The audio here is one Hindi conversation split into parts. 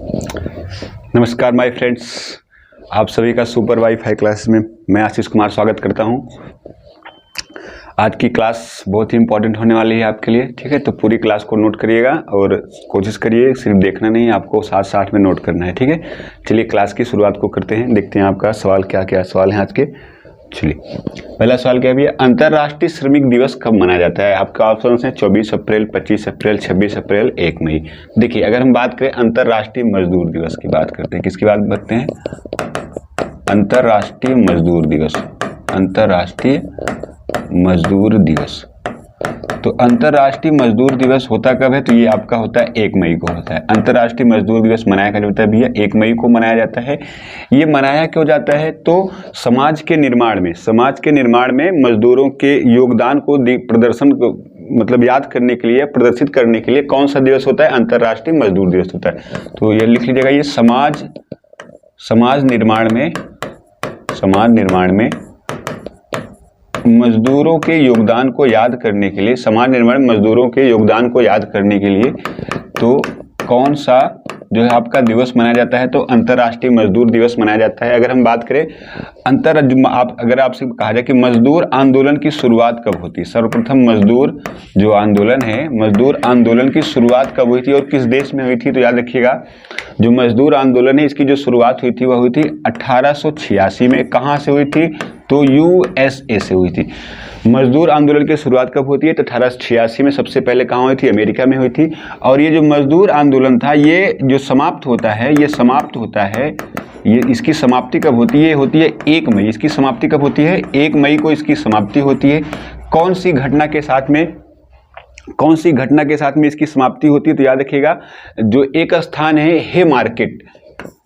नमस्कार माय फ्रेंड्स, आप सभी का सुपर वाईफाई क्लास में मैं आशीष कुमार स्वागत करता हूं। आज की क्लास बहुत ही इंपॉर्टेंट होने वाली है आपके लिए, ठीक है। तो पूरी क्लास को नोट करिएगा और कोशिश करिए सिर्फ देखना नहीं, आपको साथ साथ में नोट करना है, ठीक है। चलिए क्लास की शुरुआत को करते हैं, देखते हैं आपका सवाल क्या क्या सवाल है आज के। चलिए पहला सवाल क्या है, अंतर्राष्ट्रीय श्रमिक दिवस कब मनाया जाता है। आपका ऑप्शन है 24 अप्रैल, 25 अप्रैल, 26 अप्रैल, 1 मई। देखिए अगर हम बात करें अंतर्राष्ट्रीय मजदूर दिवस की बात करते हैं, किसकी बात करते हैं, अंतर्राष्ट्रीय मजदूर दिवस। अंतर्राष्ट्रीय मजदूर दिवस, तो अंतर्राष्ट्रीय मजदूर दिवस होता कब है, तो ये आपका होता है 1 मई को होता है। अंतर्राष्ट्रीय मजदूर दिवस मनाया कब जाता है भैया, 1 मई को मनाया जाता है। ये मनाया क्यों जाता है, तो समाज के निर्माण में मजदूरों के योगदान को प्रदर्शन को मतलब याद करने के लिए, प्रदर्शित करने के लिए कौन सा दिवस होता है, अंतर्राष्ट्रीय मजदूर दिवस होता है। तो ये लिख लीजिएगा, ये समाज निर्माण में मजदूरों के योगदान को याद करने के लिए, समाज निर्माण में मजदूरों के योगदान को याद करने के लिए तो कौन सा जो है आपका दिवस मनाया जाता है, तो अंतर्राष्ट्रीय मजदूर दिवस मनाया जाता है। अगर हम बात करें अगर आपसे कहा जाए कि मजदूर आंदोलन की शुरुआत कब होती है, सर्वप्रथम मजदूर आंदोलन की शुरुआत कब हुई थी और किस देश में हुई थी, तो याद रखिएगा जो मजदूर आंदोलन है इसकी जो शुरुआत हुई थी वह हुई थी 1886 में। कहाँ से हुई थी, तो यूएसए से हुई थी। मजदूर आंदोलन की शुरुआत कब होती है, तो 1886 में सबसे पहले कहाँ हुई थी, अमेरिका में हुई थी। और ये जो मजदूर आंदोलन था ये जो समाप्त होता है, ये इसकी समाप्ति कब होती है, होती है 1 मई। इसकी समाप्ति कब होती है, 1 मई को इसकी समाप्ति होती है। कौन सी घटना के साथ में इसकी समाप्ति होती है, तो याद रखिएगा जो एक स्थान है हे मार्केट,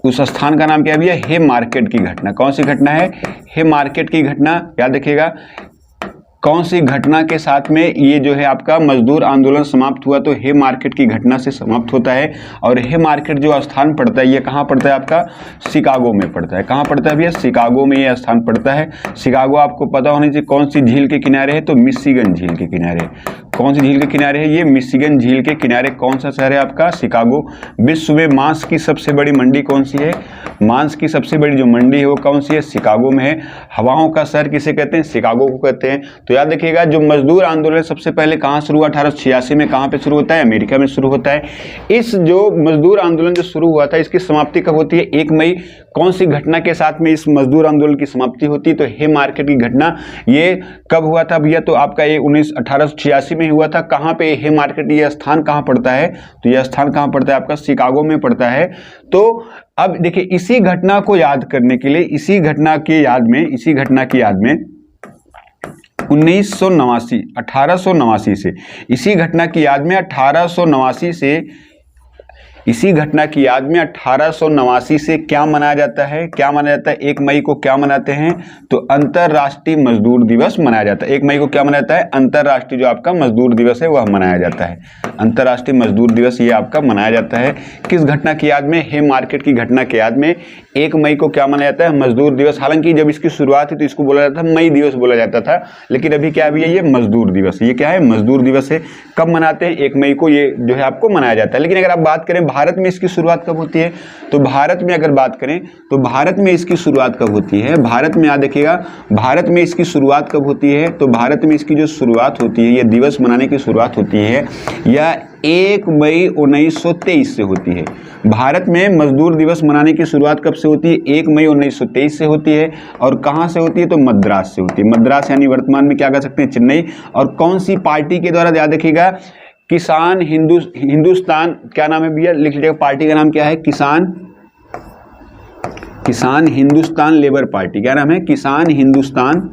उस स्थान का नाम क्या है भैया, हे मार्केट की घटना। कौन सी घटना है, हे मार्केट की घटना। याद रखिएगा कौन सी घटना के साथ में ये जो है आपका मजदूर आंदोलन समाप्त हुआ, तो हे मार्केट की घटना से समाप्त होता है। और हे मार्केट जो स्थान पड़ता है ये कहाँ पड़ता है, आपका शिकागो में पड़ता है। कहाँ पड़ता है भैया, शिकागो में ये स्थान पड़ता है। शिकागो आपको पता होना चाहिए कौन सी झील के किनारे है, तो मिशिगन झील के किनारे। कौन सी झील के किनारे है, ये मिशिगन झील के किनारे। कौन सा शहर है आपका, शिकागो। विश्व में मांस की सबसे बड़ी मंडी कौन सी है, मांस की सबसे बड़ी जो मंडी है वो कौन सी है, शिकागो में है। हवाओं का शहर किसे कहते हैं, शिकागो को कहते हैं। तो याद रखिएगा जो मजदूर आंदोलन सबसे पहले कहाँ शुरू हुआ, 1886 में। कहाँ पे शुरू होता है, अमेरिका में शुरू होता है। इस जो मजदूर आंदोलन जो शुरू हुआ था इसकी समाप्ति कब होती है, 1 मई। कौन सी घटना के साथ में इस मजदूर आंदोलन की समाप्ति होती है, तो हे मार्केट की घटना। ये कब हुआ था भैया, तो आपका ये 1886 में हुआ था। कहाँ पे हे मार्केट, ये स्थान कहाँ पड़ता है, तो यह स्थान कहाँ पड़ता है आपका, शिकागो में पड़ता है। तो अब देखिए इसी घटना को याद करने के लिए, इसी घटना की याद में 1889 से, इसी घटना की याद में 1889 से क्या मनाया जाता है, 1 मई को क्या मनाते हैं, तो अंतर्राष्ट्रीय मजदूर दिवस मनाया जाता है। 1 मई को क्या मनाया जाता है, अंतर्राष्ट्रीय जो आपका मजदूर दिवस है वह मनाया जाता है। अंतर्राष्ट्रीय मजदूर दिवस ये आपका मनाया जाता है किस घटना की याद में, हे मार्केट की घटना की याद में। 1 मई को क्या मनाया जाता है, मजदूर दिवस। हालांकि जब इसकी शुरुआत थी तो इसको बोला जाता था मई दिवस बोला जाता था, लेकिन अभी क्या है ये मजदूर दिवस। ये क्या है, मजदूर दिवस है। कब मनाते हैं, 1 मई को ये जो है आपको मनाया जाता है। लेकिन अगर आप बात करें भारत में इसकी शुरुआत कब होती है, तो भारत में अगर बात करें तो भारत में इसकी शुरुआत कब होती है, भारत में याद देखिएगा भारत में इसकी शुरुआत कब होती है, तो भारत में इसकी जो शुरुआत होती है, ये दिवस मनाने की शुरुआत होती है या 1 मई 1923 से होती है। भारत में मजदूर दिवस मनाने की शुरुआत कब से होती है, 1 मई 1923 से होती है। और कहाँ से होती है, तो मद्रास से होती है। मद्रास यानी वर्तमान में क्या कह सकते हैं, चेन्नई। और कौन सी पार्टी के द्वारा, याद रखिएगा किसान हिंदुस्तान, क्या नाम है भैया, लिख लीजिएगा पार्टी का नाम क्या है, किसान हिंदुस्तान लेबर पार्टी। क्या नाम है, किसान हिंदुस्तान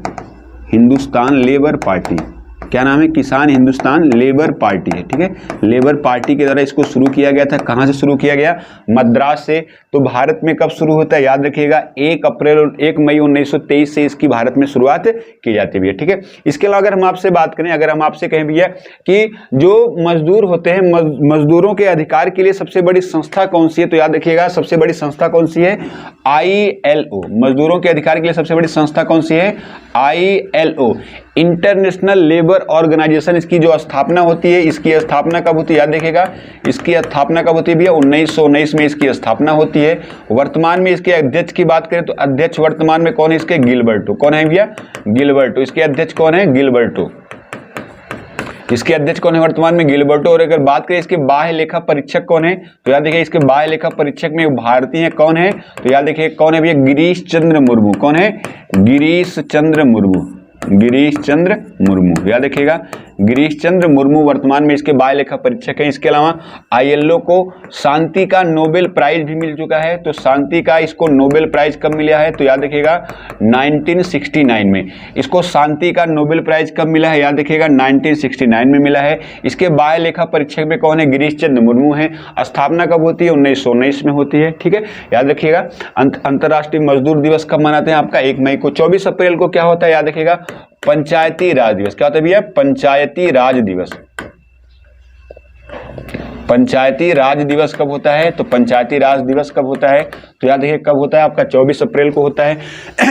लेबर पार्टी। क्या नाम है, किसान हिंदुस्तान लेबर पार्टी है, ठीक है। लेबर पार्टी के द्वारा इसको शुरू किया गया था। कहाँ से शुरू किया गया, मद्रास से। तो भारत में कब शुरू होता है, याद रखिएगा 1 मई 1923 से इसकी भारत में शुरुआत की जाती है, ठीक है। इसके अलावा अगर हम आपसे बात करें, अगर हम आपसे कहें भैया कि जो मजदूर होते हैं, मजदूरों के अधिकार के लिए सबसे बड़ी संस्था कौन सी है, तो याद रखिएगा सबसे बड़ी संस्था कौन सी है, ILO। मजदूरों के अधिकार के लिए सबसे बड़ी संस्था कौन सी है, ILO। इंटरनेशनल लेबर ऑर्गेनाइजेशन, इसकी जो स्थापना होती है, इसकी स्थापना कब होती है याद रखिएगा, इसकी स्थापना कब होती है भैया 1919 में इसकी स्थापना होती है। वर्तमान में इसके अध्यक्ष की बात करें तो अध्यक्ष वर्तमान में कौन है इसके, गिलबर्टो। कौन है भैया, गिलबर्टो। इसके अध्यक्ष कौन है, गिलबर्टो। इसके अध्यक्ष कौन है वर्तमान में, गिलबर्टो। और अगर बात करें इसके बाह्य लेखा परीक्षक कौन है, तो याद देखिए इसके बाह्य लेखा परीक्षक में भारतीय कौन है, तो याद देखिए कौन है भैया, गिरीश चंद्र मुर्मू। कौन है, गिरीश चंद्र मुर्मू। गिरीश चंद्र मुर्मू, याद रखिएगा गिरीश चंद्र मुर्मू वर्तमान में इसके बाह्य लेखा परीक्षक हैं। इसके अलावा आईएलओ को शांति का नोबेल प्राइज भी मिल चुका है। तो शांति का इसको नोबेल प्राइज कब मिला है, तो याद रखिएगा 1969 में। इसको शांति का नोबेल प्राइज कब मिला है, याद रखिएगा 1969 में मिला है। इसके बाह्य लेखा परीक्षक में कौन है, गिरीश चंद्र मुर्मू है। स्थापना कब होती है, 1919 में होती है। ठीक है, याद रखिएगा। अंतर्राष्ट्रीय मजदूर दिवस कब मनाते हैं आपका, 1 मई को। 24 अप्रैल को क्या होता है, याद रखिएगा पंचायती राज दिवस। क्या होता है भैया, पंचायती राज दिवस। पंचायती राज दिवस कब होता है, तो पंचायती राज दिवस कब होता है, तो याद रखिए कब होता है आपका 24 अप्रैल को होता है।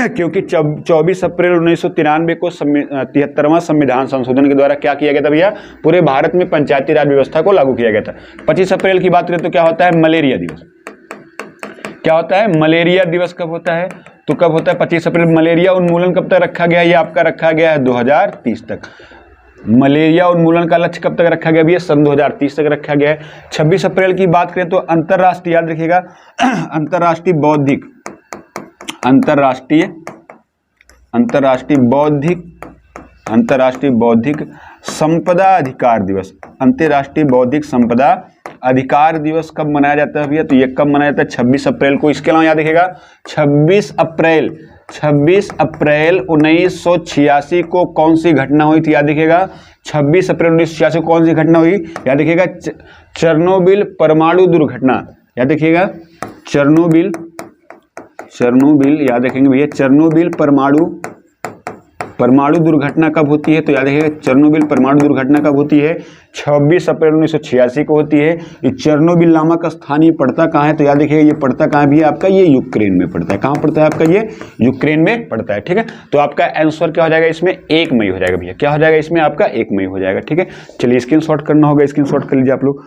क्योंकि 24 अप्रैल 1993 को 73वां संविधान संशोधन के द्वारा क्या किया गया था भैया, पूरे भारत में पंचायती राज व्यवस्था को लागू किया गया था। 25 अप्रैल की बात करें तो क्या होता है, मलेरिया दिवस। क्या होता है, मलेरिया दिवस कब होता है, तो कब होता है 25 अप्रैल। मलेरिया उन्मूलन कब तक रखा गया है, ये आपका रखा गया है 2030 तक। मलेरिया उन्मूलन का लक्ष्य कब तक रखा गया भैया, सन 2030 तक रखा गया है। 26 अप्रैल की बात करें तो अंतरराष्ट्रीय, याद रखिएगा अंतरराष्ट्रीय बौद्धिक संपदा अधिकार दिवस। अंतरराष्ट्रीय बौद्धिक संपदा अधिकार दिवस कब मनाया जाता है भैया, तो ये कब मनाया जाता है, 26 अप्रैल को। इसके अलावा याद रखिएगा 26 अप्रैल 1986 को कौन सी घटना हुई थी, याद रखिएगा 26 अप्रैल 1986 को कौन सी घटना हुई, याद रखिएगा चेरनोबिल परमाणु दुर्घटना। याद रखिएगा चेरनोबिल, याद रखेंगे भैया चेरनोबिल परमाणु दुर्घटना कब होती है, तो याद रखिएगा चेरनोबिल परमाणु दुर्घटना कब होती है, 26 अप्रैल 1986 को होती है। ये चेरनोबिल नामक स्थान ये पड़ता कहाँ है, तो याद रखिएगा ये पड़ता कहाँ भी है आपका, ये यूक्रेन में पड़ता है। कहाँ पड़ता है आपका, ये यूक्रेन में पड़ता है। ठीक है, तो आपका आंसर क्या हो जाएगा इसमें, 1 मई हो जाएगा भैया। क्या हो जाएगा इसमें आपका, 1 मई हो जाएगा। ठीक है, चलिए स्क्रीनशॉट करना होगा, स्क्रीनशॉट कर लीजिए आप लोग।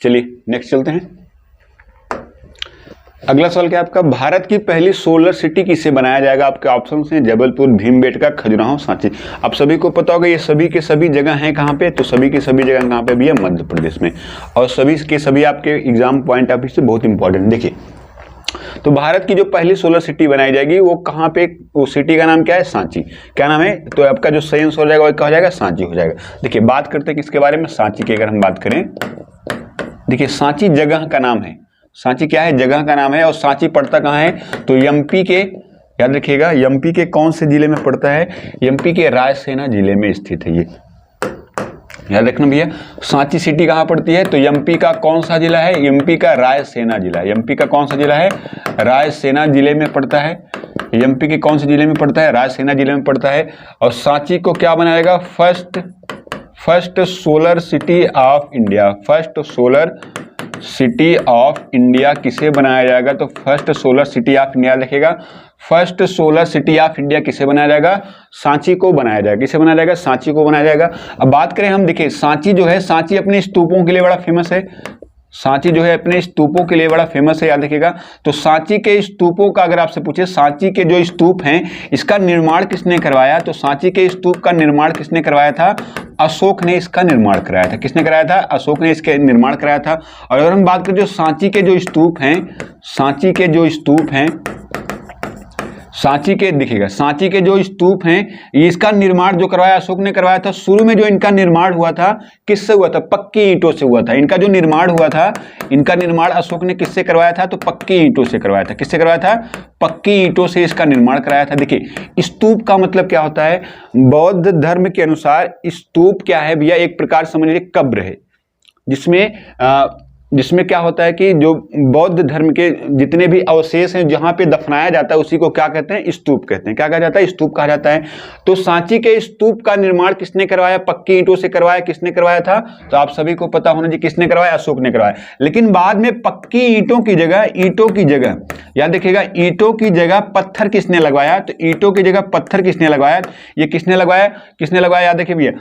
चलिए नेक्स्ट चलते हैं। अगला सवाल क्या है आपका, भारत की पहली सोलर सिटी किसे बनाया जाएगा। आपके ऑप्शन हैं जबलपुर, भीमबेटका, खजुराहो, सांची। आप सभी को पता होगा ये सभी के सभी जगह हैं कहाँ पे, तो सभी की सभी जगह कहाँ पे भी है, मध्य प्रदेश में। और सभी के सभी आपके एग्जाम पॉइंट ऑफ व्यू से बहुत इंपॉर्टेंट। देखिए तो भारत की जो पहली सोलर सिटी बनाई जाएगी वो कहाँ पे, वो सिटी का नाम क्या है, सांची। क्या नाम है, तो आपका जो सही आंसर हो जाएगा वो क्या हो जाएगा, सांची हो जाएगा। देखिए बात करते हैं किसके बारे में, सांची की अगर हम बात करें, देखिए सांची जगह का नाम है। सांची क्या है, जगह का नाम है। और सांची पड़ता कहाँ है, तो एमपी के, याद रखिएगा एमपी के कौन से जिले में पड़ता है, एमपी के रायसेना जिले में स्थित है। ये याद रखना भैया, सांची सिटी कहाँ पड़ती है, तो एमपी का कौन सा जिला है, एमपी का रायसेना जिला। एमपी का कौन सा जिला है, रायसेना जिले में पड़ता है। एमपी के कौन से जिले में पड़ता है, रायसेना जिले में पड़ता है। और सांची को क्या बनाएगा, first solar city of India. First solar city of India किसे बनाया जाएगा, तो first solar city of India लिखेगा। First solar city of India किसे बनाया जाएगा, सांची को बनाया जाएगा। किसे बनाया जाएगा, सांची को बनाया जाएगा। अब बात करें हम, देखिए सांची जो है, सांची अपने स्तूपों के लिए बड़ा फेमस है। सांची जो है अपने स्तूपों के लिए बड़ा फेमस है, याद रखिएगा। तो सांची के स्तूपों का अगर आपसे पूछे, सांची के जो स्तूप हैं इसका निर्माण किसने करवाया, तो सांची के स्तूप का निर्माण किसने करवाया था, अशोक ने इसका निर्माण कराया था। किसने कराया था, अशोक ने इसके निर्माण कराया था। और अगर हम बात करें जो सांची के जो स्तूप हैं, सांची के जो स्तूप हैं, सांची के देखिएगा, सांची के जो स्तूप हैं इसका निर्माण जो करवाया अशोक ने करवाया था। शुरू में जो इनका निर्माण हुआ था किससे हुआ था, पक्की ईंटों से हुआ था। इनका जो निर्माण हुआ था, इनका निर्माण अशोक ने किससे करवाया था, तो पक्की ईंटों से करवाया था। किससे करवाया था, पक्की ईंटों से इसका निर्माण कराया था। देखिए स्तूप का मतलब क्या होता है, बौद्ध धर्म के अनुसार स्तूप क्या है भैया, एक प्रकार समझ लीजिए कब्र है, जिसमें जिसमें क्या होता है कि जो बौद्ध धर्म के जितने भी अवशेष हैं जहाँ पे दफनाया जाता है उसी को क्या कहते हैं, स्तूप कहते हैं। क्या कहा जाता है, स्तूप कहा जाता है। तो सांची के स्तूप का निर्माण किसने करवाया, पक्की ईंटों से करवाया, किसने करवाया था, तो आप सभी को पता होना चाहिए किसने करवाया, अशोक ने करवाया। लेकिन बाद में पक्की ईंटों की जगह याद देखिएगा, ईंटों की जगह पत्थर किसने लगवाया, तो ईंटों की जगह पत्थर किसने लगवाया, ये किसने लगवाया याद देखिए भैया,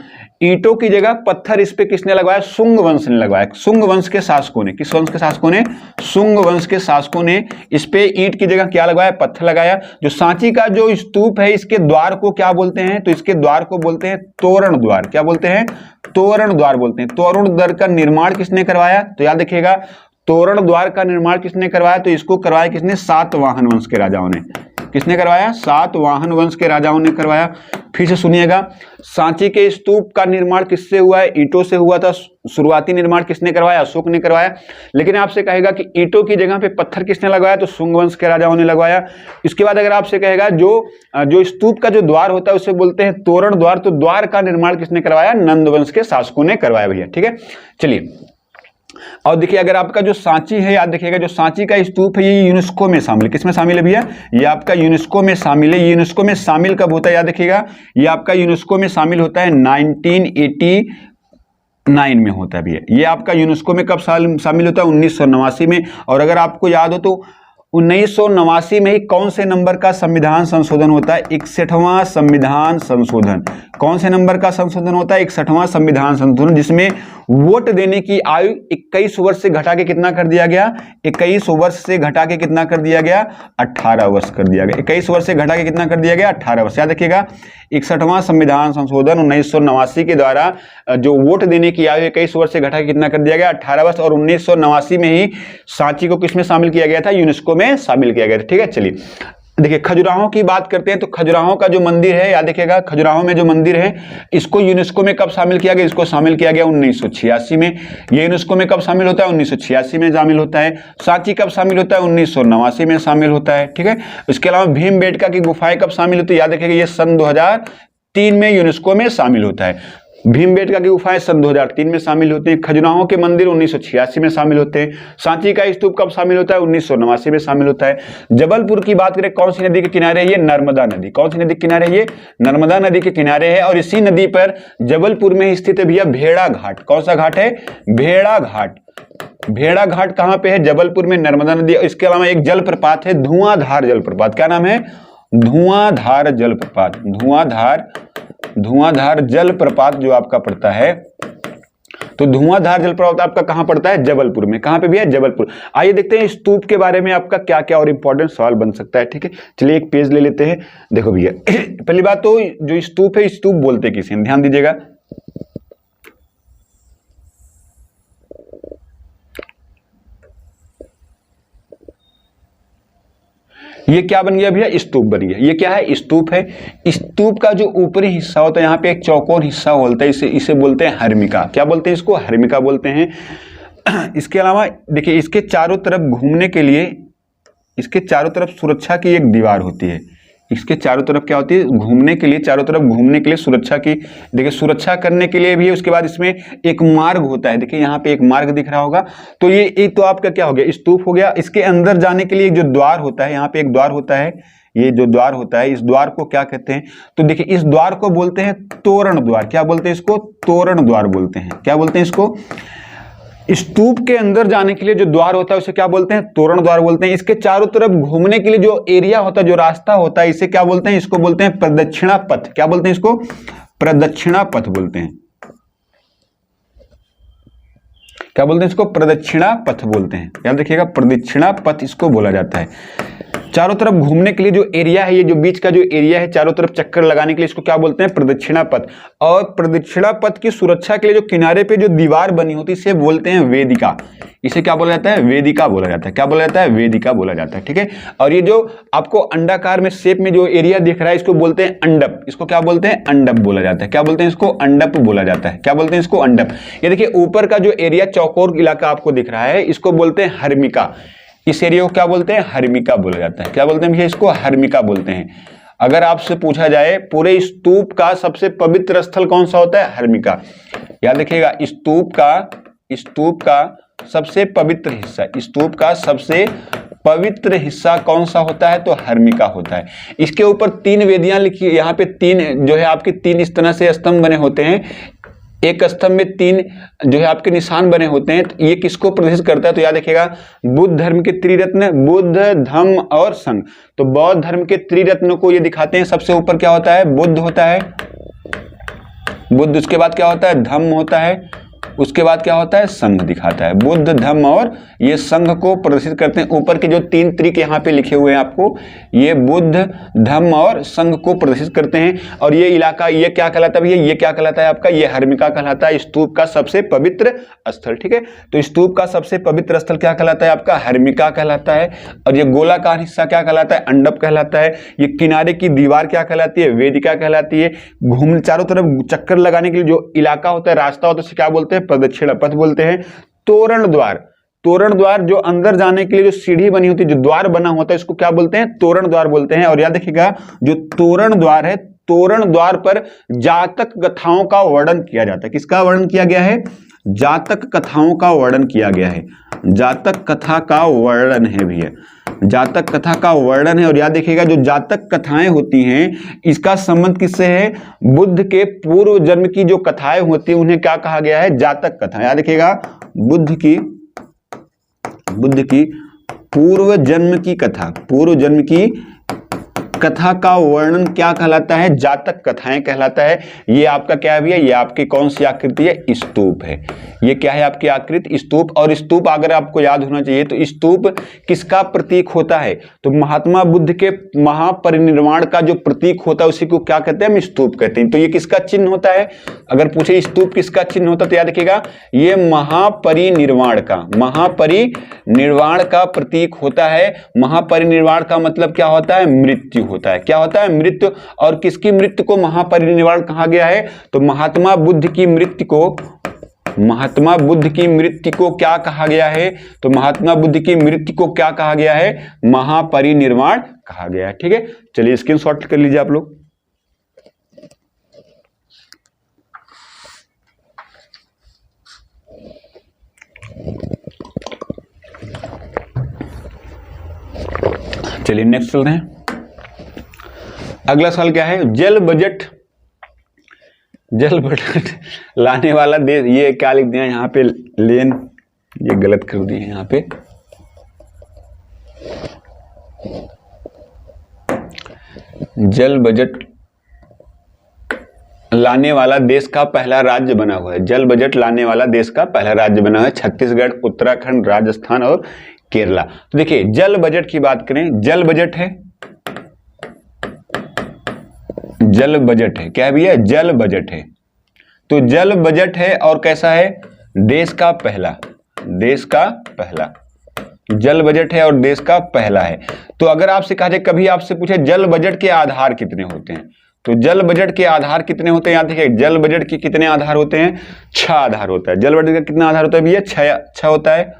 ईंटों की जगह पत्थर इस पे किसने लगवाया, शुंग वंश ने लगवाया। शुंग वंश के शासकों ने, किस वंश के शासकों ने, शुंग वंश के शासकों ने इस पे ईंट की जगह क्या लगवाया, पत्थर लगाया। जो सांची का जो स्तूप है इसके द्वार को क्या बोलते हैं, तो इसके द्वार को बोलते हैं तोरण द्वार। क्या बोलते हैं, तोरण द्वार बोलते हैं। तोरण द्वार का निर्माण किसने करवाया, तो याद रखिएगा तोरण द्वार का निर्माण किसने करवाया, तो इसको करवाया किसने, सातवाहन वंश के राजाओं ने। किसने करवाया, सातवाहन वंश के राजाओं ने करवाया। फिर से सुनिएगा, सांची के स्तूप का निर्माण किससे हुआ है, ईंटों से हुआ था। शुरुआती निर्माण किसने करवाया, अशोक ने करवाया। लेकिन आपसे कहेगा कि ईंटों की जगह पे पत्थर किसने लगवाया, तो शुंग वंश के राजाओं ने लगवाया। इसके बाद अगर आपसे कहेगा जो स्तूप का जो द्वार होता है उसे बोलते हैं तोरण द्वार, तो द्वार का निर्माण किसने करवाया, नंद वंश के शासकों ने करवाया भैया। ठीक है, चलिए और देखिए अगर आपका जो सांची है, याद रखिएगा जो सांची का स्तूप है ये यूनेस्को में शामिल है। किसमें शामिल है भैया, ये आपका यूनेस्को में शामिल है। यूनेस्को में शामिल कब होता है, याद रखिएगा ये आपका यूनेस्को में शामिल होता है 1989 में होता है भैया। ये आपका यूनेस्को में कब शामिल होता है, 1989 में। और अगर आपको याद हो तो 1989 में ही कौन से नंबर का संविधान संशोधन होता है, 61वां संविधान संशोधन। कौन से नंबर का संशोधन होता है, 61वां संविधान संशोधन, जिसमें वोट देने की आयु 21 वर्ष से घटा के कितना कर दिया गया, 21 वर्ष से घटा के कितना कर दिया गया, 18 वर्ष कर दिया गया। 21 वर्ष से घटा के कितना कर दिया गया, 18 वर्ष। याद रखिएगा 61वां संविधान संशोधन 1989 के द्वारा जो वोट देने की आयु 21 वर्ष से घटा के कितना कर दिया गया, 18 वर्ष। और 1989 में ही सांची को किसमें शामिल किया गया था, यूनेस्को में शामिल किया गया था। ठीक है, चलिए देखिए खजुराहो की बात करते हैं तो खजुराहो का जो मंदिर है, याद रखिएगा खजुराहो में जो मंदिर है इसको यूनेस्को में कब शामिल किया गया, इसको शामिल किया गया 1986 में। ये यूनेस्को में कब शामिल होता है, 1986 में शामिल होता है। सांची कब शामिल होता है, 1989 में शामिल होता है। ठीक है, इसके अलावा भीमबेटका की गुफाएं कब शामिल होती है, याद रखिएगा ये सन 2003 में यूनेस्को में शामिल होता है। भीमबेटका की गुफाएं सन 2003 में शामिल होते हैं। खजुराहो के मंदिर 1986 में शामिल होते हैं। सांची का स्तूप कब शामिल होता है, 1989 में शामिल होता है। जबलपुर की बात करें कौन सी नदी के किनारे है, ये नर्मदा नदी। कौन सी नदी के किनारे है, ये नर्मदा नदी के किनारे है। और इसी नदी पर जबलपुर में स्थित है भैया भेड़ा घाट। कौन सा घाट है, भेड़ा घाट। भेड़ा घाट कहां पे है, जबलपुर में, नर्मदा नदी। इसके अलावा एक जलप्रपात है धुआंधार जलप्रपात। क्या नाम है, धुआंधार जलप्रपात। धुआंधार जलप्रपात जो आपका पड़ता है, तो धुआंधार जलप्रपात आपका कहां पड़ता है, जबलपुर में। कहां पे भी है, जबलपुर। आइए देखते हैं स्तूप के बारे में आपका क्या क्या और इंपॉर्टेंट सवाल बन सकता है। ठीक है, चलिए एक पेज ले लेते हैं। देखो भैया पहली बात तो जो स्तूप है, स्तूप बोलते किसे, ध्यान दीजिएगा। ये क्या बन गया भैया, स्तूप बन गया। ये क्या है, स्तूप है। स्तूप का जो ऊपरी हिस्सा होता है, यहाँ पे एक चौकोर हिस्सा होता है, इसे बोलते हैं हर्मिका। क्या बोलते हैं इसको, हर्मिका बोलते हैं। इसके अलावा देखिए इसके चारों तरफ घूमने के लिए, इसके चारों तरफ सुरक्षा की एक दीवार होती है। इसके चारों तरफ क्या होती है, घूमने के लिए, चारों तरफ घूमने के लिए सुरक्षा की, देखिए सुरक्षा करने के लिए भी है। उसके बाद इसमें एक मार्ग होता है, देखिए यहाँ पे एक मार्ग दिख रहा होगा। तो ये एक तो आपका क्या हो गया, स्तूप हो गया। इसके अंदर जाने के लिए जो द्वार होता है, यहाँ पे एक द्वार होता है। ये जो द्वार होता है, इस द्वार को क्या कहते हैं, तो देखिए इस द्वार को बोलते हैं तोरण द्वार। क्या बोलते हैं इसको, तोरण द्वार बोलते हैं। क्या बोलते हैं इसको, स्तूप के अंदर जाने के लिए जो द्वार होता है उसे क्या बोलते हैं, तोरण द्वार बोलते हैं। इसके चारों तरफ घूमने के लिए जो एरिया होता है, जो रास्ता होता है, इसे क्या बोलते हैं, इसको बोलते हैं प्रदक्षिणा पथ। क्या बोलते हैं इसको, प्रदक्षिणा पथ बोलते हैं। क्या बोलते हैं इसको, प्रदक्षिणा पथ बोलते हैं। याद रखिएगा प्रदक्षिणा पथ इसको बोला जाता है। चारों तरफ घूमने के लिए जो एरिया है, ये जो बीच का जो एरिया है, चारों तरफ चक्कर लगाने के लिए इसको क्या बोलते हैं, प्रदक्षिणा पथ। और प्रदक्षिणा पथ की सुरक्षा के लिए जो किनारे पे जो दीवार बनी होती है, इसे बोलते हैं वेदिका। इसे क्या बोला जाता है, वेदिका बोला जाता है। क्या बोला जाता है, वेदिका बोला जाता है। ठीक है, और ये जो आपको अंडाकार में शेप में जो एरिया दिख रहा है, इसको बोलते हैं अंडप। इसको क्या बोलते हैं, अंडप बोला जाता है। क्या बोलते हैं इसको, अंडप बोला जाता है। क्या बोलते हैं इसको, अंडप। ये देखिए ऊपर का जो एरिया चौकोर इलाका आपको दिख रहा है, इसको बोलते हैं हर्मिका। इस एरिया को क्या बोलते हैं, हर्मिका बोला जाता है। क्या बोलते हैं भैया, इसको हर्मिका बोलते हैं। अगर आपसे पूछा जाए पूरे स्तूप का सबसे पवित्र स्थल कौन सा होता है, हर्मिका। याद रखिएगा स्तूप का सबसे पवित्र हिस्सा, स्तूप का सबसे पवित्र हिस्सा कौन सा होता है? तो हर्मिका होता है। इसके ऊपर 3 वेदियां लिखी, यहाँ पे 3 जो है आपके 3 इस तरह से स्तंभ बने होते हैं। एक स्तंभ में 3 जो है आपके निशान बने होते हैं। तो ये किसको प्रदर्शित करता है? तो याद रखिएगा, बुद्ध धर्म के त्रिरत्न, बुद्ध, धम्म और संघ। तो बौद्ध धर्म के त्रिरत्नों को ये दिखाते हैं। सबसे ऊपर क्या होता है? बुद्ध होता है, बुद्ध। उसके बाद क्या होता है? धम्म होता है। उसके बाद क्या होता है? संघ दिखाता है। बुद्ध, धम्म और ये संघ को प्रदर्शित करते हैं। ऊपर के जो 3 त्रिक यहाँ पे लिखे हुए हैं आपको, ये बुद्ध, धम्म और संघ को प्रदर्शित करते हैं। और ये इलाका ये क्या कहलाता है भैया? ये क्या कहलाता है आपका? ये हर्मिका कहलाता है, स्तूप का सबसे पवित्र स्थल। ठीक है, तो स्तूप का सबसे पवित्र स्थल क्या कहलाता है आपका? हर्मिका कहलाता है। और ये गोलाकार हिस्सा क्या कहलाता है? अंडप कहलाता है। ये किनारे की दीवार क्या कहलाती है? वेदिका कहलाती है। घूम चारों तरफ चक्कर लगाने के लिए जो इलाका होता है, रास्ता होता है, उसे क्या बोलते हैं? प्रदक्षिणा पथ बोलते हैं। तोरण द्वार, तोरण द्वार जो अंदर जाने के लिए जो सीढ़ी बनी होती है, जो द्वार बना होता है, इसको क्या बोलते हैं? तोरण द्वार बोलते हैं। और याद रखिएगा, जो तोरण द्वार है, तोरण द्वार पर जातक कथाओं का वर्णन किया जाता है। किसका वर्णन किया गया है? जातक कथाओं का वर्णन किया गया है। जातक कथा का वर्णन है भैया, जातक कथा का वर्णन है। और याद देखिएगा, जो जातक कथाएं होती हैं, इसका संबंध किससे है? बुद्ध के पूर्व जन्म की जो कथाएं होती हैं, उन्हें क्या कहा गया है? जातक कथा। याद देखिएगा, बुद्ध की पूर्व जन्म की कथा, पूर्व जन्म की कथा का वर्णन क्या कहलाता है? जातक कथाएं कहलाता है। ये आपका क्या है भैया? ये आपकी कौन सी आकृति है? स्तूप है। ये क्या है आपकी आकृति? स्तूप। और स्तूप अगर आपको याद होना चाहिए, तो स्तूप किसका प्रतीक होता है? तो महात्मा बुद्ध के महापरिनिर्वाण का जो प्रतीक होता है, उसी को क्या कहते हैं? हम स्तूप कहते हैं। तो ये किसका चिन्ह होता है? अगर पूछे स्तूप किसका चिन्ह होता है, तो याद रखिएगा, ये महापरिनिर्वाण का प्रतीक होता है। महापरिनिर्वाण का मतलब क्या होता है? मृत्यु होता है। क्या होता है? मृत्यु। और किसकी मृत्यु को महापरिनिर्वाण कहा गया है? तो महात्मा बुद्ध की मृत्यु को क्या कहा गया है? तो महात्मा बुद्ध की मृत्यु को क्या कहा गया है? महापरिनिर्वाण कहा गया है। ठीक है, चलिए स्क्रीनशॉट कर लीजिए आप लोग। चलिए नेक्स्ट चलते हैं। अगला सवाल क्या है? जल बजट लाने वाला देश। ये क्या लिख दिया यहाँ पे? लेन, ये गलत कर दिए यहाँ पे। जल बजट लाने वाला देश का पहला राज्य बना हुआ है। जल बजट लाने वाला देश का पहला राज्य बना हुआ है छत्तीसगढ़, उत्तराखंड, राजस्थान और केरला। तो देखिए, जल बजट की बात करें, जल बजट है, जल बजट है। क्या है भैया? जल बजट है। तो जल बजट है और कैसा है? देश का पहला, देश का पहला जल बजट है और देश का पहला है। तो अगर आपसे कहा जाए, कभी आपसे पूछे जल बजट के आधार कितने होते हैं, तो जल बजट के आधार कितने होते हैं? याद रखिए, जल बजट के कितने आधार होते हैं? 6 आधार होता है। जल बजट का कितना आधार होता है भैया? 6 होता है।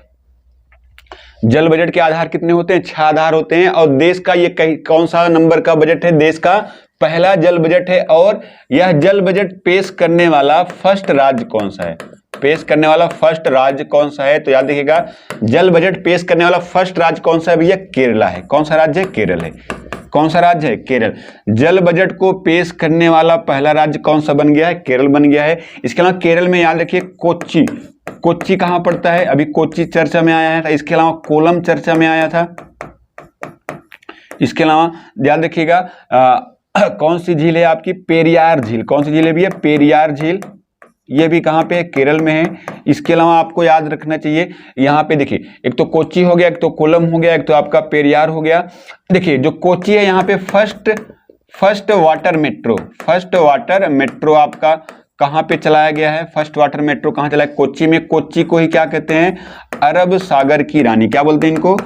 जल बजट के आधार कितने होते हैं? 6 आधार होते हैं। और देश का ये कौन सा नंबर का बजट है? देश का पहला जल बजट है। और यह जल बजट पेश करने वाला फर्स्ट राज्य कौन सा है? पेश करने वाला फर्स्ट राज्य कौन सा है? तो याद रखिएगा, जल बजट पेश करने वाला फर्स्ट राज्य कौन सा है भैया? केरला है। कौन सा राज्य है? केरल है। कौन सा राज्य है? केरल। जल बजट को पेश करने वाला पहला राज्य कौन सा बन गया है? केरल बन गया है। इसके अलावा केरल में याद रखिए कोच्चि, कोच्चि कहां पड़ता है? अभी कोच्चि चर्चा में आया है। इसके अलावा कोलम चर्चा में आया था। इसके अलावा याद रखिएगा, कौन सी झील है आपकी? पेरियार झील। कौन सी झील है भैया? पेरियार झील। ये भी कहां पे है? केरल में है। इसके अलावा आपको याद रखना चाहिए, यहाँ पे देखिए, एक तो कोच्चि हो गया, एक तो कोलम हो गया, एक तो आपका पेरियार हो गया। देखिए, जो कोच्चि है, यहाँ पे फर्स्ट वाटर मेट्रो आपका कहां पे चलाया गया है? फर्स्ट वाटर मेट्रो कहां चला है? कोच्चि में। कोच्चि को ही क्या कहते हैं? अरब सागर की रानी। क्या बोलते हैं इनको?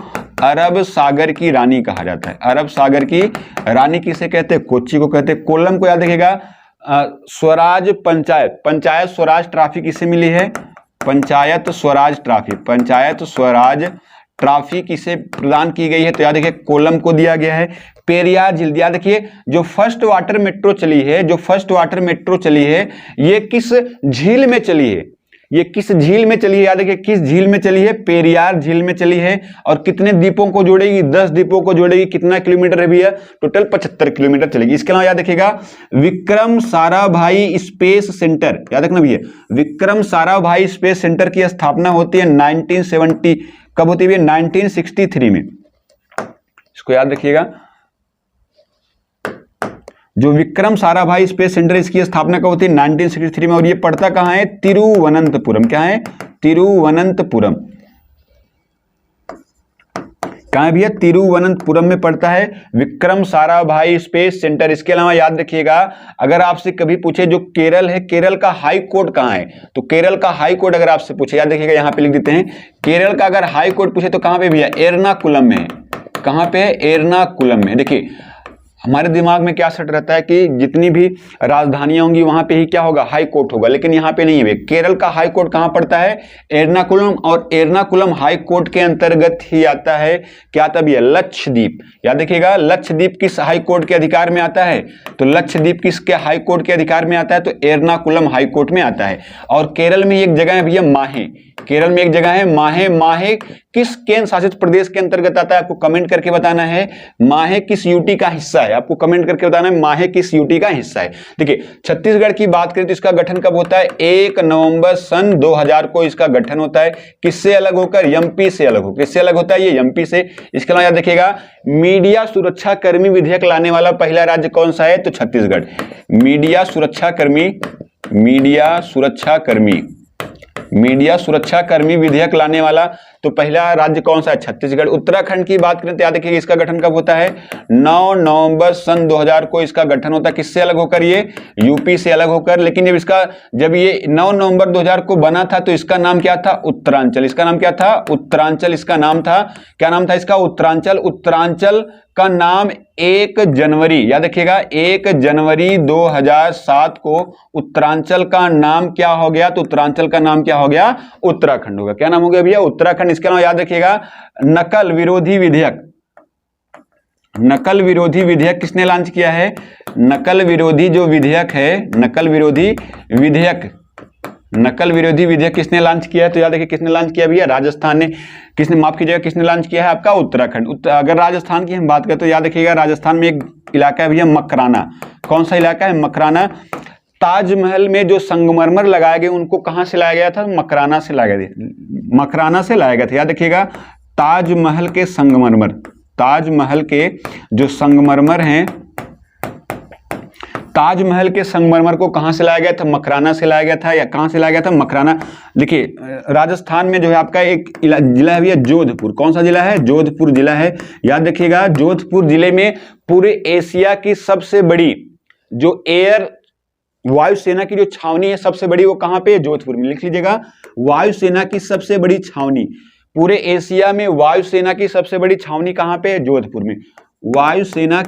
अरब सागर की रानी कहा जाता है। अरब सागर की रानी किसे कहते हैं? कोच्चि को कहते हैं। कोलम को याद रखिएगा, स्वराज पंचायत स्वराज ट्रॉफी किसे मिली है? पंचायत स्वराज ट्रॉफी किसे प्रदान की गई है? तो याद रखिए, कोलम को दिया गया है। पेरियार झील, याद रखिए, जो फर्स्ट वाटर मेट्रो चली है, ये किस झील में चली है? ये किस झील में चली है, याद रखिए किस झील में चली है, पेरियार झील में चली है। और कितने द्वीपों को जोड़ेगी, 10 द्वीपों को जोड़ेगी। कितना किलोमीटर है भैया, टोटल 75 किलोमीटर चलेगी। इसके अलावा याद रखिएगा विक्रम साराभाई स्पेस सेंटर, याद रखना भैया, विक्रम साराभाई स्पेस सेंटर की स्थापना होती है 1970, कब होती है, 1963 में। इसको याद रखिएगा, जो विक्रम साराभाई स्पेस सेंटर, इसकी स्थापना कब होती है, 1963 में। और ये पड़ता कहां है, तिरुवनंतपुरम। क्या है, तिरुवनंतपुरम। कहां है भैया, तिरुवनंतपुरम में पड़ता है विक्रम साराभाई स्पेस सेंटर। इसके अलावा याद रखिएगा, अगर आपसे कभी पूछे जो केरल है, केरल का हाई कोर्ट कहां है, तो केरल का हाई कोर्ट अगर आपसे पूछे, याद रखिएगा यहां पे लिख देते हैं, केरल का अगर हाई कोर्ट पूछे तो कहां पे भैया, एर्नाकुलम में है। कहां पे है, एर्नाकुलम में। देखिए हमारे दिमाग में क्या सेट रहता है कि जितनी भी राजधानियां होंगी वहां पे ही क्या होगा, हाई कोर्ट होगा, लेकिन यहाँ पे नहीं है। केरल का हाई कोर्ट कहां पड़ता है, एर्नाकुलम। और एर्नाकुलम हाई कोर्ट के अंतर्गत ही आता है, क्या आता है, लक्षद्वीप। याद रखिएगा, लक्षद्वीप किस हाई कोर्ट के अधिकार में आता है, तो लक्षद्वीप किसके हाई कोर्ट के अधिकार में आता है, तो एर्नाकुलम हाई कोर्ट में आता है। और केरल में एक जगह है भैया माहे, केरल में एक जगह है माहे। माहे किस केंद्र शासित प्रदेश के अंतर्गत आता है, आपको कमेंट करके बताना है। माहे किस यूटी का हिस्सा है, आपको कमेंट करके बताना है माहे किस यूटी का हिस्सा है। देखिए छत्तीसगढ़ की बात करें तो इसका गठन कब होता है, 1 नवंबर सन 2000 को इसका गठन होता है। किससे अलग होकर, एमपी से अलग होकर। किससे अलग होता है, ये एमपी से। इसके अलावा याद रखिएगा, मीडिया सुरक्षा कर्मी विधेयक लाने वाला पहला राज्य कौन सा है, तो छत्तीसगढ़। मीडिया सुरक्षा कर्मी, मीडिया सुरक्षा कर्मी, मीडिया सुरक्षा कर्मी विधेयक लाने वाला तो पहला राज्य कौन सा है, छत्तीसगढ़। उत्तराखंड की बात करें तो याद रखिएगा इसका गठन कब होता है, 9 नवंबर सन 2000 को इसका गठन होता है। किससे अलग होकर, ये यूपी से अलग होकर। लेकिन जब ये 9 नवंबर 2000 को बना था तो इसका नाम क्या था, उत्तरांचल। इसका नाम क्या था, उत्तरांचल इसका नाम था। क्या नाम था इसका, उत्तरांचल। उत्तरांचल का नाम 1 जनवरी, याद रखिएगा 1 जनवरी 2007 को उत्तरांचल का नाम क्या हो गया, तो उत्तरांचल का नाम क्या हो गया, उत्तराखंड होगा। क्या नाम हो गया भैया, उत्तराखंड। इसके अलावा याद रखिएगा नकल विरोधी विधेयक, नकल विरोधी विधेयक किसने लॉन्च किया है, नकल विरोधी जो विधेयक है, नकल विरोधी विधेयक, नकल विरोधी विधेयक किसने लॉन्च किया है, तो याद रखिए किसने लॉन्च किया भैया, राजस्थान ने। किसने, माफ कीजिएगा, किसने लॉन्च किया है, आपका उत्तराखंड। अगर राजस्थान की हम बात करें तो याद रखिएगा राजस्थान में एक इलाका है भैया मकराना। कौन सा इलाका है, मकराना। ताजमहल में जो संगमरमर लगाए गए उनको कहां से लाया गया था, मकराना से लाया गया था, मकराना से लाया गया था। याद रखिएगा ताजमहल के संगमरमर, ताजमहल के जो संगमरमर हैं, ताजमहल के संगमरमर को कहां से लाया गया था, मकराना से लाया गया था। या कहां से लाया गया था, मकराना। देखिए राजस्थान में जो है आपका एक जिला है भैया जोधपुर। कौन सा जिला है, जोधपुर जिला है। याद रखिएगा जोधपुर जिले में पूरे एशिया की सबसे बड़ी जो एयर वायुसेना की जो छावनी है सबसे बड़ी, वो कहां पे है, जोधपुर में। लिख लीजिएगा, वायुसेना की सबसे बड़ी छावनी, पूरे एशिया में वायुसेना की सबसे बड़ी छावनी कहां पे है, जोधपुर में। वायुसेना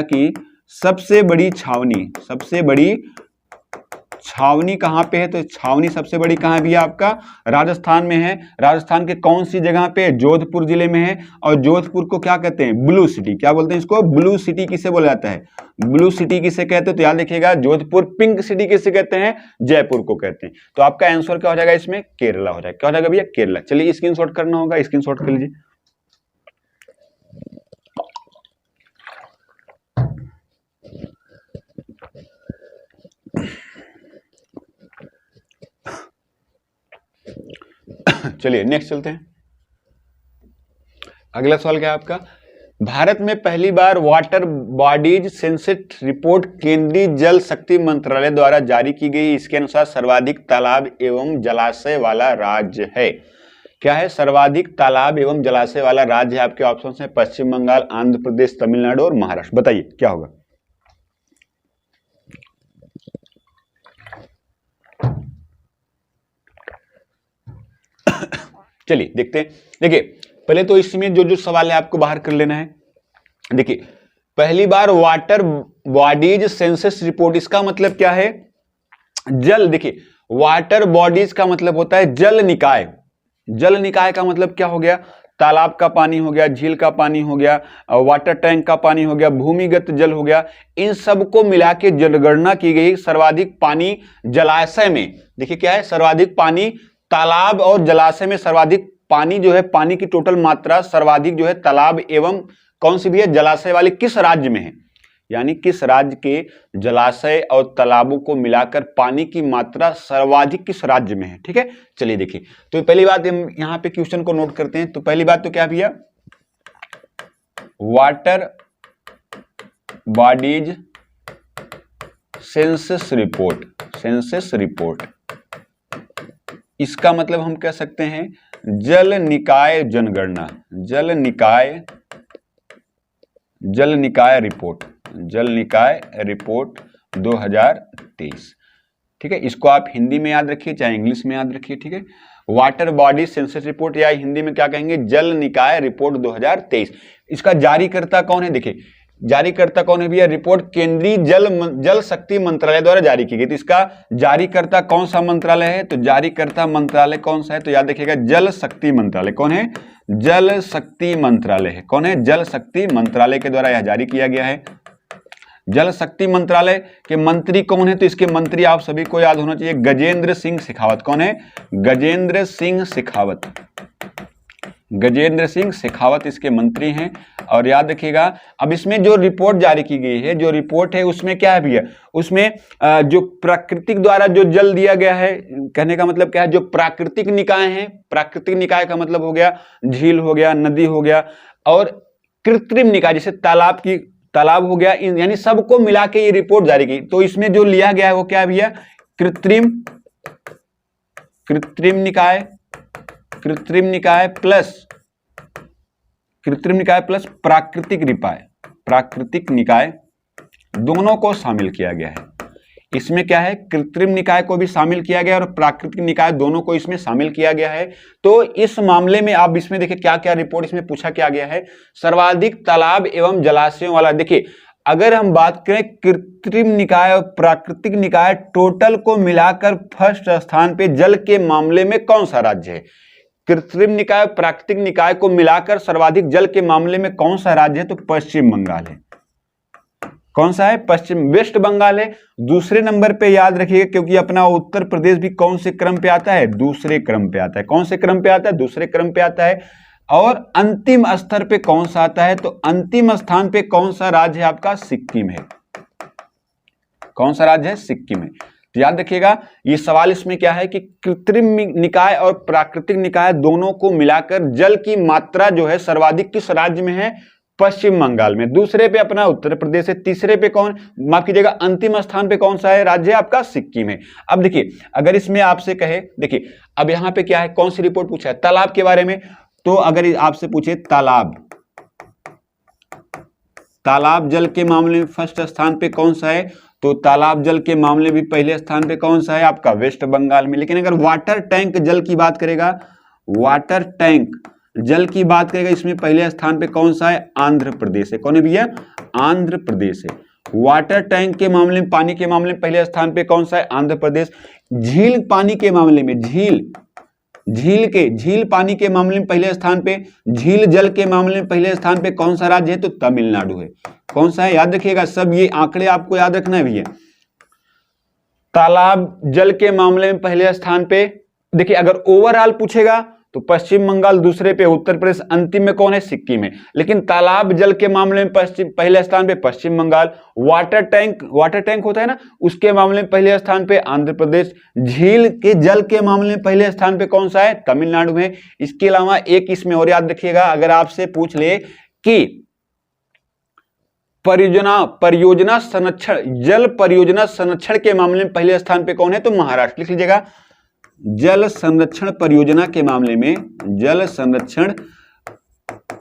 की सबसे बड़ी छावनी, सबसे बड़ी छावनी कहां पे है, तो छावनी सबसे बड़ी कहां भी है, आपका राजस्थान में है। राजस्थान के कौन सी जगह पे, जोधपुर जिले में है। और जोधपुर को क्या कहते हैं, ब्लू सिटी। क्या बोलते हैं इसको, ब्लू सिटी किसे बोला जाता है, ब्लू सिटी किसे कहते हैं, तो याद रखिएगा जोधपुर। पिंक सिटी किसे कहते हैं, जयपुर को कहते हैं। तो आपका आंसर क्या हो जाएगा इसमें, केरला हो जाएगा। क्या हो जाएगा भैया, केरला। चलिए स्क्रीनशॉट करना होगा, स्क्रीनशॉट कर लीजिए। चलिए नेक्स्ट चलते हैं। अगला सवाल क्या है आपका, भारत में पहली बार वाटर बॉडीज सेंसस रिपोर्ट केंद्रीय जल शक्ति मंत्रालय द्वारा जारी की गई। इसके अनुसार सर्वाधिक तालाब एवं जलाशय वाला राज्य है। क्या है, सर्वाधिक तालाब एवं जलाशय वाला राज्य है। आपके ऑप्शन है पश्चिम बंगाल, आंध्र प्रदेश, तमिलनाडु और महाराष्ट्र। बताइए क्या होगा। चलिए देखते हैं। देखिए पहले तो इसमें जो जो सवाल है आपको बाहर कर लेना है। देखिए पहली बार वाटर बॉडीज सेंसस रिपोर्ट, इसका मतलब क्या है, जल। देखिए वाटर बॉडीज का मतलब होता है जल निकाय। जल निकाय का मतलब क्या हो गया, तालाब का पानी हो गया, झील का पानी हो गया, वाटर टैंक का पानी हो गया, भूमिगत जल हो गया, इन सबको मिला के जनगणना की गई। सर्वाधिक पानी जलाशय में, देखिए क्या है, सर्वाधिक पानी तालाब और जलाशय में, सर्वाधिक पानी जो है, पानी की टोटल मात्रा सर्वाधिक जो है तालाब एवं कौन सी भी है, जलाशय वाले किस राज्य में है, यानी किस राज्य के जलाशय और तालाबों को मिलाकर पानी की मात्रा सर्वाधिक किस राज्य में है। ठीक है, चलिए देखिए, तो पहली बात हम यहां पे क्वेश्चन को नोट करते हैं। तो पहली बात तो क्या भैया, water bodies census report, census report, इसका मतलब हम कह सकते हैं जल निकाय जनगणना, जल निकाय रिपोर्ट, जल निकाय रिपोर्ट 2023। ठीक है, इसको आप हिंदी में याद रखिए चाहे इंग्लिश में याद रखिए। ठीक है, वाटर बॉडी सेंसस रिपोर्ट, या हिंदी में क्या कहेंगे, जल निकाय रिपोर्ट 2023। इसका जारीकर्ता कौन है, देखिए जारीकर्ता कौन है भैया, रिपोर्ट केंद्रीय जल शक्ति मंत्रालय द्वारा जारी की गई। तो इसका जारीकर्ता कौन सा मंत्रालय है, तो जारीकर्ता मंत्रालय कौन सा है, तो याद रखिएगा जल शक्ति मंत्रालय। कौन है, जल शक्ति मंत्रालय है। कौन है, जल शक्ति मंत्रालय के द्वारा यह जारी किया गया है। जल शक्ति मंत्रालय के मंत्री कौन है, तो इसके मंत्री आप सभी को याद होना चाहिए, गजेंद्र सिंह शेखावत। कौन है, गजेंद्र सिंह शेखावत, गजेंद्र सिंह शेखावत इसके मंत्री हैं। और याद रखिएगा, अब इसमें जो रिपोर्ट जारी की गई है, जो रिपोर्ट है उसमें क्या है भैया, उसमें जो प्राकृतिक द्वारा जो जल दिया गया है, कहने का मतलब क्या है, जो प्राकृतिक निकाय हैं, प्राकृतिक निकाय का मतलब हो गया झील हो गया, नदी हो गया, और कृत्रिम निकाय जैसे तालाब हो गया, यानी सबको मिला के ये रिपोर्ट जारी की। तो इसमें जो लिया गया है वो क्या है भैया, कृत्रिम निकाय, कृत्रिम निकाय प्लस प्राकृतिक निकाय, दोनों को शामिल किया गया है। इसमें क्या है, कृत्रिम निकाय को भी शामिल किया गया और प्राकृतिक निकाय दोनों को इसमें शामिल किया गया है। तो इस मामले में आप इसमें देखिए क्या क्या रिपोर्ट इसमें पूछा क्या गया है, सर्वाधिक तालाब एवं जलाशयों वाला। देखिए अगर हम बात करें कृत्रिम निकाय और प्राकृतिक निकाय, टोटल को मिलाकर फर्स्ट स्थान पे जल के मामले में कौन सा राज्य है, कृत्रिम निकाय प्राकृतिक निकाय को मिलाकर सर्वाधिक जल के मामले में कौन सा राज्य है, तो पश्चिम बंगाल है। कौन सा है, वेस्ट बंगाल है। दूसरे नंबर पे याद रखिएगा, क्योंकि अपना उत्तर प्रदेश भी कौन से क्रम पे आता है, दूसरे क्रम पे आता है। कौन से क्रम पे आता है, दूसरे क्रम पे आता है। और अंतिम स्तर पे कौन सा आता है, तो अंतिम स्थान पे कौन सा राज्य है आपका, सिक्किम है। कौन सा राज्य है, सिक्किम है। तो याद रखिएगा, ये सवाल इसमें क्या है कि कृत्रिम निकाय और प्राकृतिक निकाय दोनों को मिलाकर जल की मात्रा जो है सर्वाधिक किस राज्य में है, पश्चिम बंगाल में। दूसरे पे अपना उत्तर प्रदेश है। तीसरे पे कौन, माफ कीजिएगा, अंतिम स्थान पे कौन सा है राज्य, आपका सिक्किम है। अब देखिए अगर इसमें आपसे कहे, देखिए अब यहां पे क्या है, कौन सी रिपोर्ट पूछा है, तालाब के बारे में। तो अगर आपसे पूछे तालाब जल के मामले में फर्स्ट स्थान पे कौन सा है, तो तालाब जल के मामले भी पहले स्थान पे कौन सा है, आपका वेस्ट बंगाल में। लेकिन अगर वाटर टैंक जल की बात करेगा, वाटर टैंक जल की बात करेगा, इसमें पहले स्थान पे कौन सा है, आंध्र प्रदेश है। कौन है भैया, आंध्र प्रदेश है। वाटर टैंक के मामले में, पानी के मामले में पहले स्थान पे कौन सा है, आंध्र प्रदेश। झील पानी के मामले में, झील पानी के मामले में पहले स्थान पे, झील जल के मामले में पहले स्थान पे कौन सा राज्य है, तो तमिलनाडु है। कौन सा है, याद रखिएगा, सब ये आंकड़े आपको याद रखना है भैया। तालाब जल के मामले में पहले स्थान पे, देखिए अगर ओवरऑल पूछेगा तो पश्चिम बंगाल, दूसरे पे उत्तर प्रदेश, अंतिम में कौन है, सिक्किम है। लेकिन तालाब जल के मामले में पहले स्थान पे पश्चिम बंगाल। वाटर टैंक होता है ना, उसके मामले में पहले स्थान पे आंध्र प्रदेश। झील के जल के मामले में पहले स्थान पे कौन सा है, तमिलनाडु है। इसके अलावा एक इसमें और याद रखिएगा, अगर आपसे पूछ ले कि परियोजना संरक्षण, जल परियोजना संरक्षण के मामले में पहले स्थान पे कौन है, तो महाराष्ट्र। लिख लीजिएगा, जल संरक्षण परियोजना के मामले में, जल संरक्षण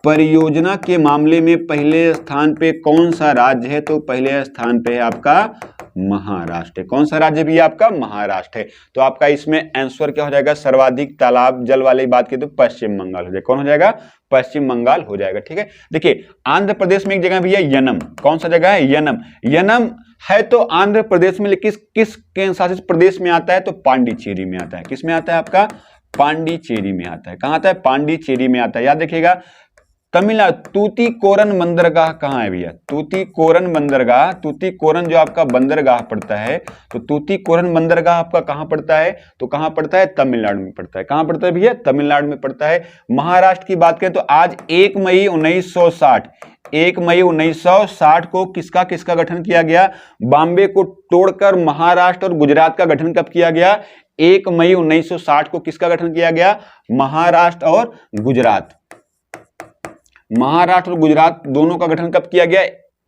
परियोजना के मामले में पहले स्थान पे कौन सा राज्य है, तो पहले स्थान पे है आपका महाराष्ट्र है। कौन सा राज्य भी है आपका, महाराष्ट्र है। तो आपका इसमें आंसर क्या हो जाएगा, सर्वाधिक तालाब जल वाली बात की तो पश्चिम बंगाल हो जाएगा। कौन हो जाएगा, पश्चिम बंगाल हो जाएगा। ठीक है, देखिए आंध्र प्रदेश में एक जगह भी है यनम। कौन सा जगह है, यनम है तो आंध्र प्रदेश में, लेकिन किस केंद्र शासित प्रदेश में आता है, तो पांडिचेरी में आता है। किस में आता है आपका, पांडिचेरी में आता है। कहाँ आता है? पांडिचेरी में आता है। याद रखिएगा तमिलनाडु तूतीकोरन बंदरगाह कहाँ है भैया? तूतीकोरन बंदरगाह, तूतीकोरन जो आपका बंदरगाह पड़ता है, तो तूतीकोरन बंदरगाह आपका कहाँ पड़ता है? तो कहाँ पड़ता है? तमिलनाडु में पड़ता है। कहाँ पड़ता है भैया? तमिलनाडु में पड़ता है। महाराष्ट्र की बात करें तो आज 1 मई 1960, 1 मई 1960 को किसका किसका गठन किया गया? बॉम्बे को तोड़कर महाराष्ट्र और गुजरात का गठन कब किया गया? 1 मई 1960 को किसका गठन किया गया? महाराष्ट्र और गुजरात, महाराष्ट्र और गुजरात दोनों का गठन कब किया गया?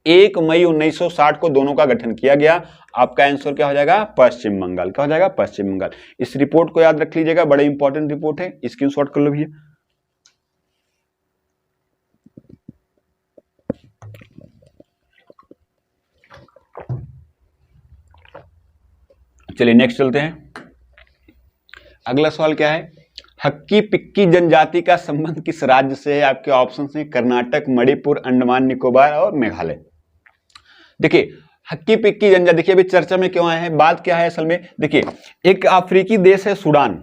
1 मई 1960 को दोनों का गठन किया गया। आपका आंसर क्या हो जाएगा? पश्चिम बंगाल। क्या हो जाएगा? पश्चिम बंगाल। इस रिपोर्ट को याद रख लीजिएगा, बड़ा इंपॉर्टेंट रिपोर्ट है, स्क्रीनशॉट कर लो भैया। चलिए नेक्स्ट चलते हैं। अगला सवाल क्या है? हक्की पिक्की जनजाति का संबंध किस राज्य से है? आपके ऑप्शन हैं कर्नाटक, मणिपुर, अंडमान निकोबार और मेघालय। देखिए हक्की पिक्की जनजाति, देखिए अभी चर्चा में क्यों आए हैं, बात क्या है असल में। देखिए एक अफ्रीकी देश है सूडान,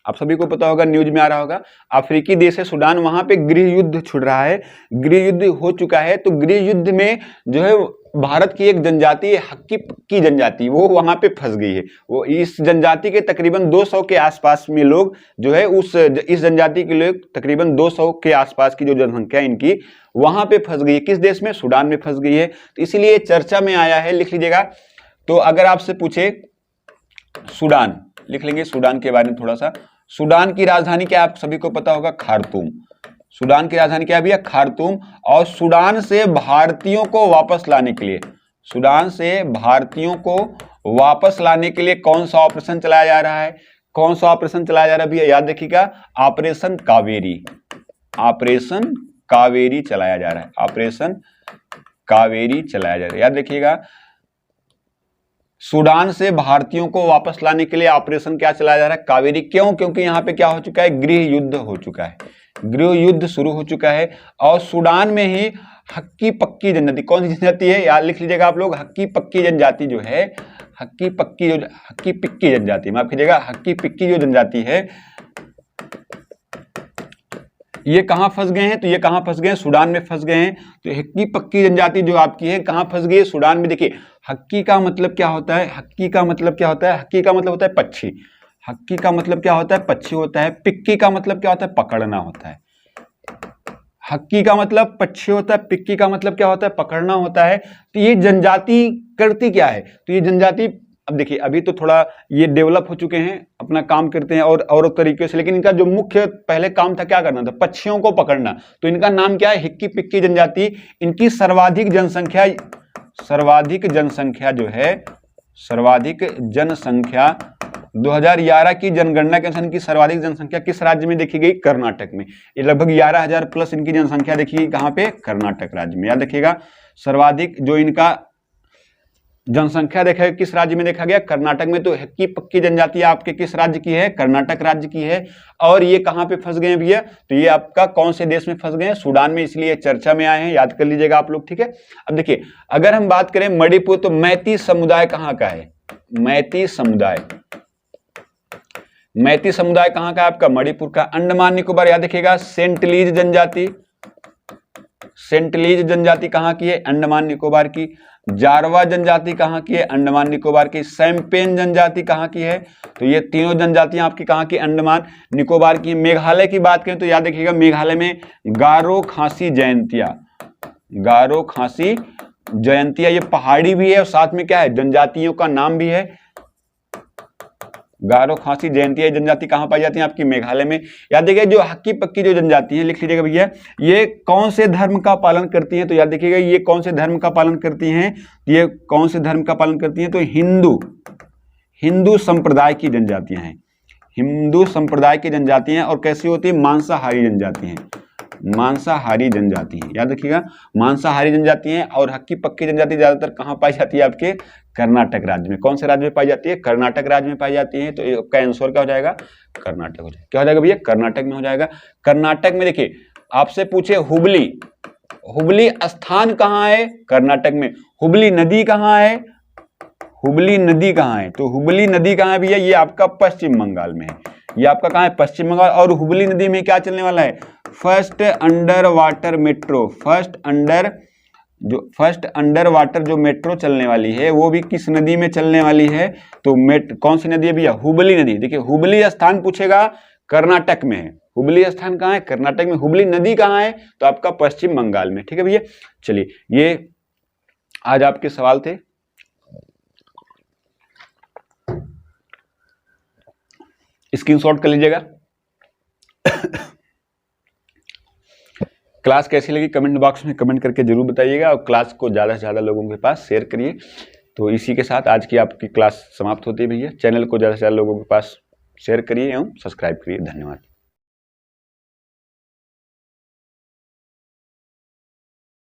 आप सभी को पता होगा, न्यूज में आ रहा होगा, अफ्रीकी देश है सूडान, वहां पे गृह युद्ध छिड़ रहा है, गृह युद्ध हो चुका है। तो गृह युद्ध में जो है भारत की एक जनजाति है हक्की पिक्की जनजाति, वो वहां पे फंस गई है। वो इस जनजाति के तकरीबन 200 के आसपास में लोग जो है इस जनजाति के लोग तकरीबन 200 के आसपास की जो जनसंख्या इनकी वहां पे फंस गई है। किस देश में? सूडान में फंस गई है। तो इसलिए चर्चा में आया है, लिख लीजिएगा। तो अगर आपसे पूछे सूडान, लिख लेंगे सूडान के बारे में थोड़ा सा। सूडान की राजधानी क्या, आप सभी को पता होगा? खार्तूम। सूडान की राजधानी क्या है भैया? खार्तूम। और सूडान से भारतीयों को वापस लाने के लिए, सूडान से भारतीयों को वापस लाने के लिए कौन सा ऑपरेशन चलाया जा रहा है? कौन सा ऑपरेशन चलाया जा रहा है भैया? याद रखिएगा, ऑपरेशन कावेरी, ऑपरेशन कावेरी चलाया जा रहा है, ऑपरेशन कावेरी चलाया जा रहा है। याद रखिएगा सूडान से भारतीयों को वापस लाने के लिए ऑपरेशन क्या चलाया जा रहा है? कावेरी। क्यों? क्योंकि यहां पे क्या हो चुका है? गृह युद्ध हो चुका है, गृह युद्ध शुरू हो चुका है। और सूडान में ही हक्की पक्की जनजाति, कौन सी जनजाति है याद लिख लीजिएगा आप लोग? हक्की पक्की जनजाति जो है, हक्की पिक्की जनजाति, माफ कीजिएगा, हक्की पिक्की जो जनजाति है, ये कहां फंस गए हैं? तो ये कहां फंस गए हैं? सूडान में फंस गए हैं। तो हक्की पक्की जनजाति जो आपकी है कहां फंस गई है? सूडान में। देखिए हक्की का मतलब क्या होता है? हक्की का मतलब क्या होता है? हक्की का मतलब होता है पक्षी, हक्की का मतलब क्या होता है? पक्षी होता है। पिक्की का मतलब क्या होता है? पकड़ना होता है। हक्की का मतलब पक्षी होता है, पिक्की का मतलब क्या होता है? पकड़ना होता है। तो ये जनजाति करती क्या है? तो ये जनजाति, अब देखिए अभी तो थोड़ा ये डेवलप हो चुके हैं, अपना काम करते हैं और तरीके से, लेकिन इनका जो मुख्य पहले काम था क्या करना था? पक्षियों को पकड़ना। तो इनका नाम क्या है? हक्की पिक्की जनजाति। इनकी सर्वाधिक जनसंख्या जो है, सर्वाधिक जनसंख्या 2011 की जनगणना के अनुसार इनकी सर्वाधिक जनसंख्या किस राज्य में देखी गई? कर्नाटक में। ये लगभग 11,000 प्लस इनकी जनसंख्या देखी गई कहां पे? कर्नाटक राज्य में। याद रखिएगा सर्वाधिक जो इनका जनसंख्या देखा है किस राज्य में देखा गया? कर्नाटक में। तो हक्की पक्की जनजाति आपके किस राज्य की है? कर्नाटक राज्य की है। और ये कहां पे फंस गए हैं भैया? तो ये आपका कौन से देश में फंस गए हैं? सूडान में, इसलिए चर्चा में आए हैं, याद कर लीजिएगा आप लोग, ठीक है। अब देखिए अगर हम बात करें मणिपुर, तो मैती समुदाय कहां का है? मैती समुदाय, मैती समुदाय कहां का है आपका? मणिपुर का। अंडमान निकोबार, याद रखिएगा सेंटलीज जनजाति, सेंटलीज जनजाति कहां की है? अंडमान निकोबार की। जारवा जनजाति कहां की है? अंडमान निकोबार की। सैम्पेन जनजाति कहां की है? तो ये तीनों जनजातियां आपकी कहां की? अंडमान निकोबार की। मेघालय की बात करें तो याद रखिएगा मेघालय में गारो खासी जयंतिया, गारो खासी जयंतिया, ये पहाड़ी भी है और साथ में क्या है? जनजातियों का नाम भी है। गारो खासी जयंतिया जनजाति कहां पाई जाती है? आपकी मेघालय में। याद देखिए जो हक्की पक्की जो जनजाति है, लिख लीजिएगा भैया, ये कौन से धर्म का पालन करती हैं? तो याद देखिएगा ये कौन से धर्म का पालन करती हैं? ये कौन से धर्म का पालन करती हैं? तो हिंदू संप्रदाय की जनजातियां हैं, हिंदू संप्रदाय की जनजातियां। और कैसी होती है? मांसाहारी जनजाति हैं, मांसाहारी जनजाति है। याद रखिएगा मांसाहारी जनजाति हैं। और हक्की पक्की जनजाति ज्यादातर कहां पाई जाती है? आपके कर्नाटक राज्य में। कौन से राज्य में पाई जाती है? कर्नाटक राज्य में पाई जाती है। तो आपका आंसर क्या हो जाएगा? कर्नाटक हो जाएगा। क्या हो जाएगा भैया? कर्नाटक में हो जाएगा। कर्नाटक में देखिए आपसे पूछे हुबली, हुबली स्थान कहां है? कर्नाटक में। हुबली नदी कहां है? हुबली नदी कहां है? तो हुबली नदी कहां है भैया? ये आपका पश्चिम बंगाल में है। ये आपका कहाँ है, पश्चिम बंगाल। और हुबली नदी में क्या चलने वाला है, first under water metro, first under water जो मेट्रो चलने वाली है वो भी किस नदी में चलने वाली है, तो कौन सी नदी है भैया, हुबली नदी। देखिए हुबली स्थान पूछेगा, कर्नाटक में है, हुबली स्थान कहाँ है, कर्नाटक में। हुबली नदी कहाँ है, तो आपका पश्चिम बंगाल में। ठीक है भैया, चलिए ये आज आपके सवाल थे। स्क्रीनशॉट कर लीजिएगा। क्लास कैसी लगी कमेंट बॉक्स में कमेंट करके जरूर बताइएगा, और क्लास को ज़्यादा से ज़्यादा लोगों के पास शेयर करिए। तो इसी के साथ आज की आपकी क्लास समाप्त होती है भैया। चैनल को ज़्यादा से ज़्यादा लोगों के पास शेयर करिए एवं सब्सक्राइब करिए। धन्यवाद।